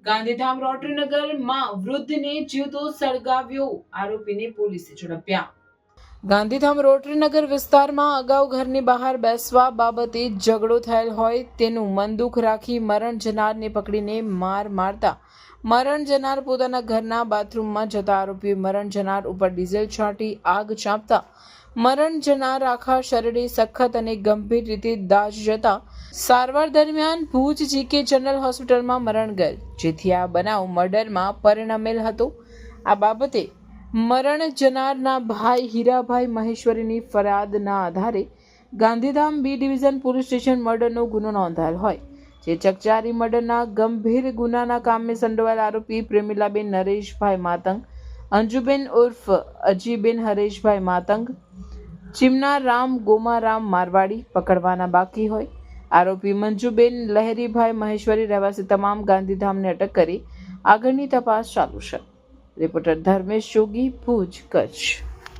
ગાંધીધામ રોટરીનગરમાં વૃદ્ધને જીવતો સળગાવ્યો, આરોપીને પોલીસે ઝડપ્યા। ગાંધીધામ રોટરીનગર વિસ્તારમાં અગાઉ ઘરની બહાર બેસવા બાબતે ઝઘડો થયેલ હોય તેનું મન દુઃખ રાખી મરણ જનારને પકડીને માર મારતા મરણ જનાર પોતાના ઘરના બાથરૂમમાં જતા આરોપીએ મરણ જનાર ઉપર ડીઝલ છાંટી આગ ચાંપતા મરણ જનાર આખા શરીરે સખત અને ગંભીર રીતે દાઝ જતા સારવાર દરમિયાન ભુજ જીકે જનરલ હોસ્પિટલમાં મરણ ગયેલ, જેથી આ બનાવ મર્ડરમાં પરિણમેલ હતો। આ બાબતે મરણ જનારના ભાઈ હીરાભાઈ મહેશ્વરીની ફરિયાદના આધારે Gandhidham B division police station મર્ડરનો ગુનો નોંધાયેલ હોય, જે ચકચારી મર્ડરના ગંભીર ગુનાના કામે સંડોવાયેલ આરોપી પ્રેમીલાબેન નરેશભાઈ માતંગ, અંજુબેન ઉર્ફ અજીબેન હરેશભાઈ માતંગ, ચીમના રામ ગોમારામ મારવાડી પકડવાના બાકી હોય। આરોપી મંજુબેન લહેરીભાઈ મહેશ્વરી રહેવાસી તમામ ગાંધીધામને અટક કરી આગળની તપાસ ચાલુ છે। રિપોર્ટર ધર્મેશ જોગી, ભુજ, કચ્છ।